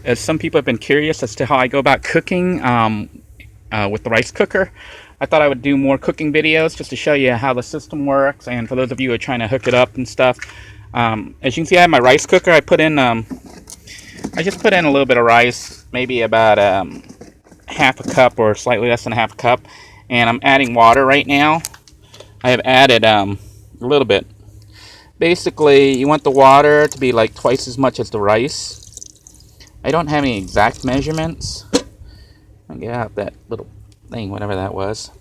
as some people have been curious as to how I go about cooking with the rice cooker, I thought I would do more cooking videos just to show you how the system works, and for those of you who are trying to hook it up and stuff. As you can see, I have my rice cooker. I just put in a little bit of rice, maybe about half a cup or slightly less than a half a cup, and I'm adding water right now. I have added a little bit. Basically, you want the water to be like twice as much as the rice. I don't have any exact measurements. I'll get out that little thing, whatever that was.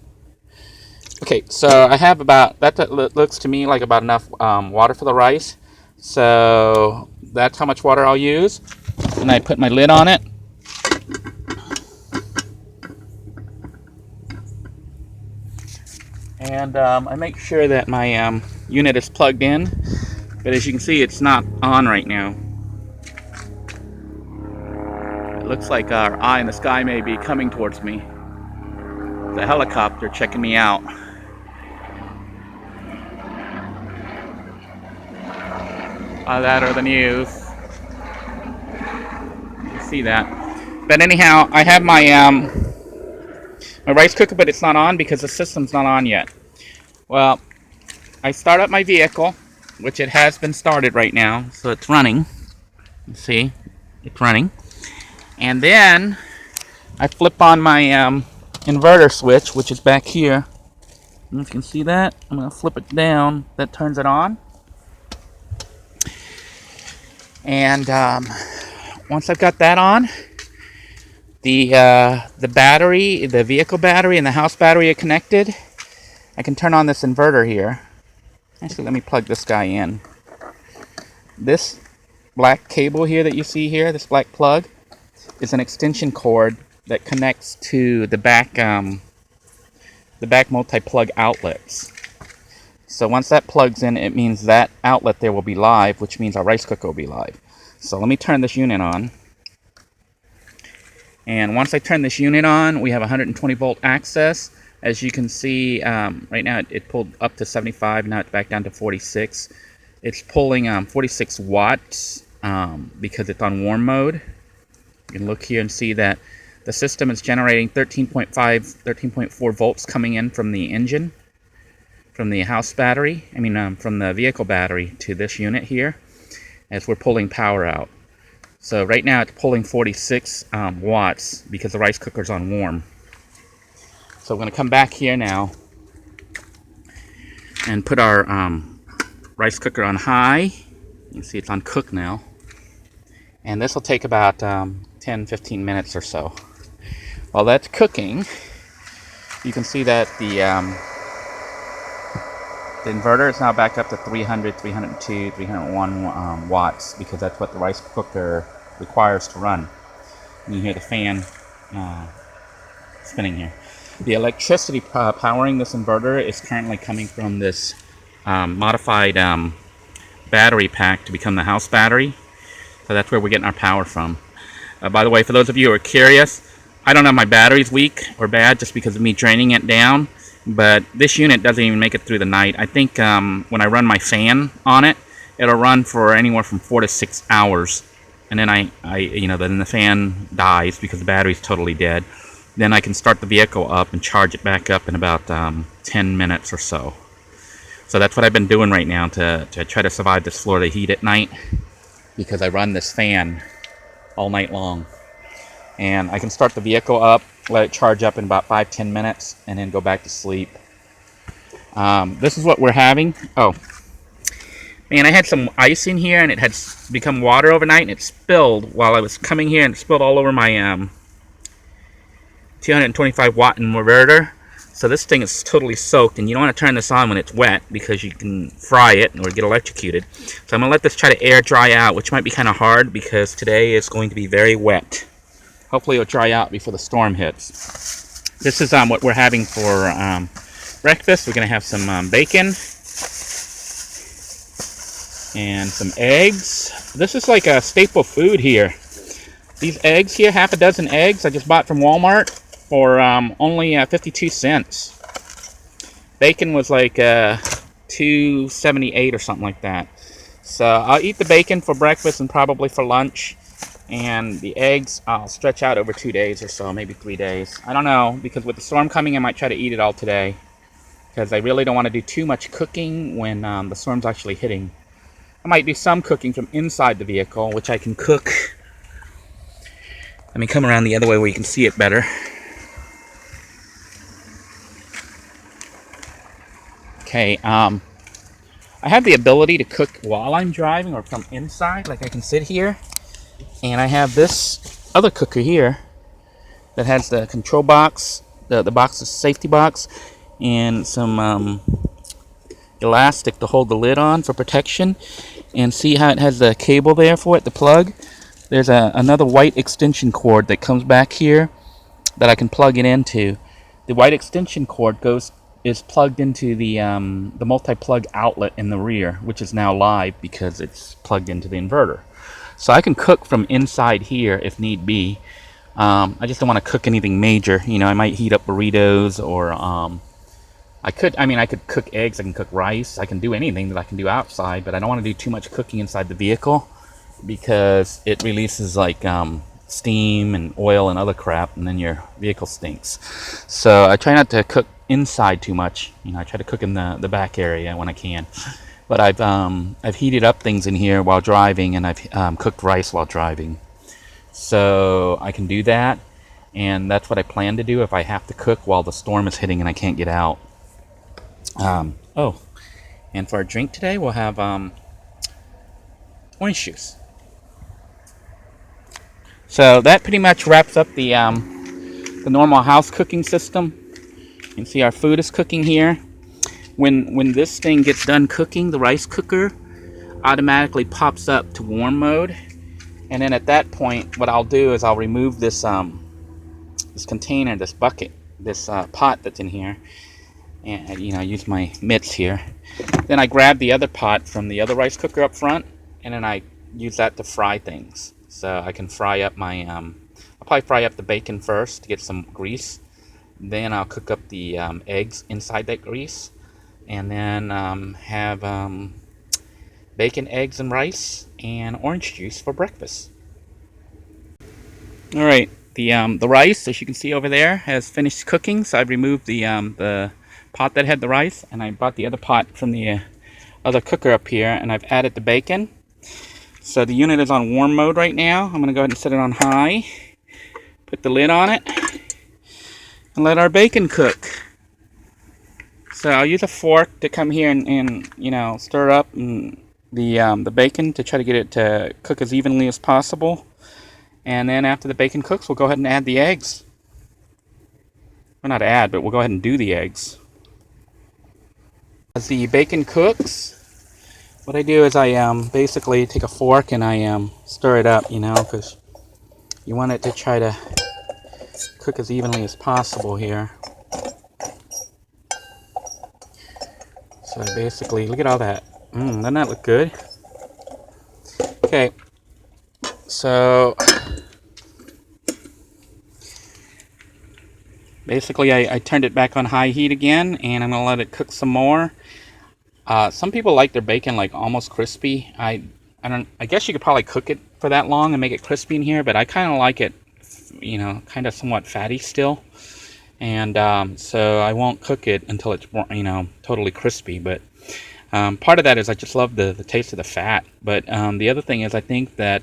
Okay, so I have about, that looks to me like about enough water for the rice. So that's how much water I'll use. And I put my lid on it. And I make sure that my unit is plugged in. But as you can see, it's not on right now. It looks like our eye in the sky may be coming towards me. The helicopter checking me out. That or the news. You see that. But anyhow, I have my my rice cooker, but it's not on because the system's not on yet. Well, I start up my vehicle, which it has been started right now, so it's running. You see, it's running. And then I flip on my inverter switch, which is back here. And you can see that. I'm going to flip it down. That turns it on. And once I've got that on, the battery, the vehicle battery and the house battery are connected. I can turn on this inverter here. Actually, let me plug this guy in. This black cable here that you see here, this black plug, is an extension cord that connects to the back multi-plug outlets. So once that plugs in, it means that outlet there will be live, which means our rice cooker will be live. So let me turn this unit on. And once I turn this unit on, we have 120 volt access. As you can see, right now it pulled up to 75, now it's back down to 46. It's pulling 46 watts because it's on warm mode. You can look here and see that the system is generating 13.5, 13.4 volts coming in from the engine, from the house battery, from the vehicle battery to this unit here, as we're pulling power out. So right now it's pulling 46 watts because the rice cooker's on warm. So we're going to come back here now and put our rice cooker on high. You can see it's on cook now. And this will take about 10-15 minutes or so. While that's cooking, you can see that the inverter is now back up to 300, 302, 301 watts, because that's what the rice cooker requires to run. And you hear the fan spinning here. The electricity powering this inverter is currently coming from this modified battery pack to become the house battery. So that's where we're getting our power from. By the way, for those of you who are curious, I don't know if my battery's weak or bad just because of me draining it down, but this unit doesn't even make it through the night. I think when I run my fan on it, it'll run for anywhere from 4 to 6 hours, and then then the fan dies because the battery's totally dead. Then I can start the vehicle up and charge it back up in about 10 minutes or so. So that's what I've been doing right now to try to survive this Florida heat at night, because I run this fan all night long. And I can start the vehicle up, let it charge up in about 5-10 minutes, and then go back to sleep. This is what we're having. Oh, man, I had some ice in here, and it had become water overnight, and it spilled while I was coming here, and it spilled all over my 225 watt inverter. So this thing is totally soaked, and you don't want to turn this on when it's wet because you can fry it or get electrocuted. So I'm going to let this try to air dry out, which might be kind of hard because today is going to be very wet. Hopefully it'll dry out before the storm hits. This is what we're having for breakfast. We're going to have some bacon and some eggs. This is like a staple food here. These eggs here, half a dozen eggs I just bought from Walmart for only 52 cents. Bacon was like $2.78 or something like that. So I'll eat the bacon for breakfast and probably for lunch. And the eggs I'll stretch out over 2 days or so, maybe 3 days. I don't know, because with the storm coming I might try to eat it all today, because I really don't want to do too much cooking when the storm's actually hitting. I might do some cooking from inside the vehicle, which I can cook. Let me come around the other way where you can see it better. Okay, I have the ability to cook while I'm driving or from inside, like I can sit here. And I have this other cooker here that has the control box, the box, the safety box, and some elastic to hold the lid on for protection. And see how it has the cable there for it, the plug? There's another white extension cord that comes back here that I can plug it into. The white extension cord is plugged into the multi-plug outlet in the rear, which is now live because it's plugged into the inverter. So I can cook from inside here if need be. I just don't want to cook anything major. You know, I might heat up burritos, or I could cook eggs, I can cook rice, I can do anything that I can do outside, but I don't want to do too much cooking inside the vehicle because it releases like steam and oil and other crap, and then your vehicle stinks. So I try not to cook inside too much. You know, I try to cook in the back area when I can. But I've heated up things in here while driving, and I've cooked rice while driving. So I can do that, and that's what I plan to do if I have to cook while the storm is hitting and I can't get out. Oh, and for our drink today, we'll have orange juice. So that pretty much wraps up the normal house cooking system. You can see our food is cooking here. When this thing gets done cooking, the rice cooker automatically pops up to warm mode, and then at that point, what I'll do is I'll remove this this container, this bucket, this pot that's in here, and you know, I use my mitts here. Then I grab the other pot from the other rice cooker up front, and then I use that to fry things. So I can fry up my I'll probably fry up the bacon first to get some grease. Then I'll cook up the eggs inside that grease, and then have bacon, eggs, and rice, and orange juice for breakfast. All right, the rice, as you can see over there, has finished cooking. So I've removed the pot that had the rice, and I brought the other pot from the other cooker up here, and I've added the bacon. So the unit is on warm mode right now. I'm going to go ahead and set it on high, put the lid on it, and let our bacon cook. So I'll use a fork to come here and you know, stir up the bacon to try to get it to cook as evenly as possible. And then after the bacon cooks, we'll go ahead and add the eggs. Well, not add, but we'll go ahead and do the eggs. As the bacon cooks, what I do is I basically take a fork and I stir it up, you know, because you want it to try to cook as evenly as possible here. So basically, look at all that. Doesn't that look good? Okay, so basically I turned it back on high heat again, and I'm gonna let it cook some more. Some people like their bacon like almost crispy. I guess you could probably cook it for that long and make it crispy in here, but I kind of like it, you know, kind of somewhat fatty still. And so I won't cook it until it's, you know, totally crispy. But part of that is I just love the taste of the fat. But the other thing is I think that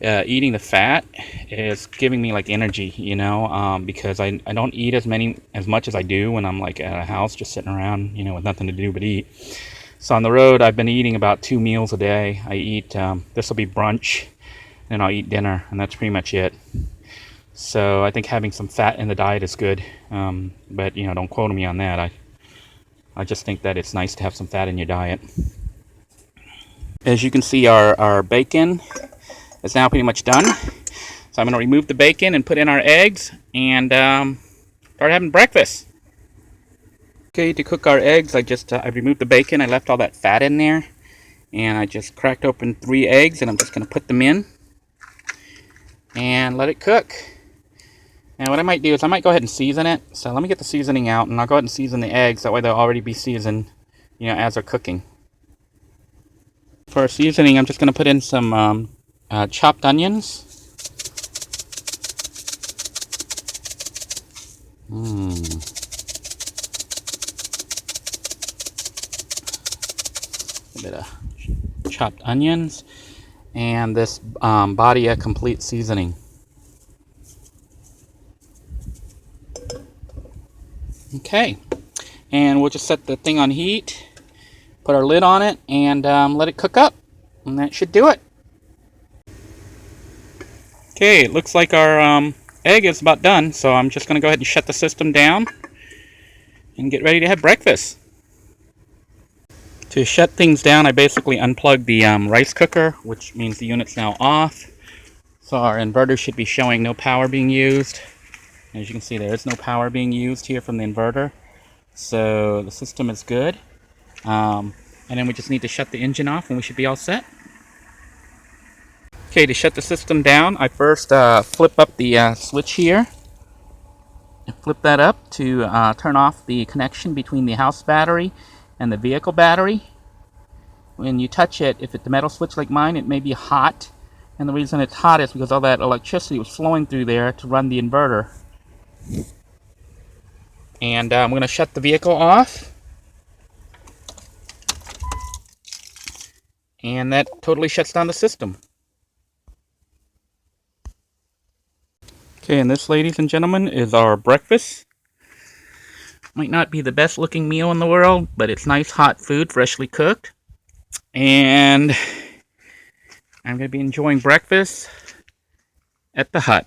eating the fat is giving me like energy, you know, because I don't eat as much as I do when I'm like at a house just sitting around, you know, with nothing to do but eat. So on the road, I've been eating about 2 meals a day. I eat, this will be brunch, and I'll eat dinner, and that's pretty much it. So I think having some fat in the diet is good, but you know, don't quote me on that. I just think that it's nice to have some fat in your diet. As you can see, our bacon is now pretty much done. So I'm going to remove the bacon and put in our eggs and start having breakfast. Okay, to cook our eggs, I removed the bacon. I left all that fat in there, and I just cracked open 3 eggs, and I'm just going to put them in and let it cook. Now what I might do is I might go ahead and season it. So let me get the seasoning out, and I'll go ahead and season the eggs. That way they'll already be seasoned, you know, as they're cooking. For our seasoning, I'm just going to put in some chopped onions. A bit of chopped onions, and this body of complete seasoning. Okay, and we'll just set the thing on heat, put our lid on it, and let it cook up, and that should do it. Okay, it looks like our egg is about done, so I'm just going to go ahead and shut the system down and get ready to have breakfast. To shut things down, I basically unplugged the rice cooker, which means the unit's now off. So our inverter should be showing no power being used. As you can see, there is no power being used here from the inverter. So the system is good. And then we just need to shut the engine off and we should be all set. Okay, to shut the system down, I first flip up the switch here. Flip that up to turn off the connection between the house battery and the vehicle battery. When you touch it, if it's a metal switch like mine, it may be hot. And the reason it's hot is because all that electricity was flowing through there to run the inverter. And I'm going to shut the vehicle off. And that totally shuts down the system. Okay, and this, ladies and gentlemen, is our breakfast. Might not be the best looking meal in the world, but it's nice hot food, freshly cooked. And I'm going to be enjoying breakfast at the hut.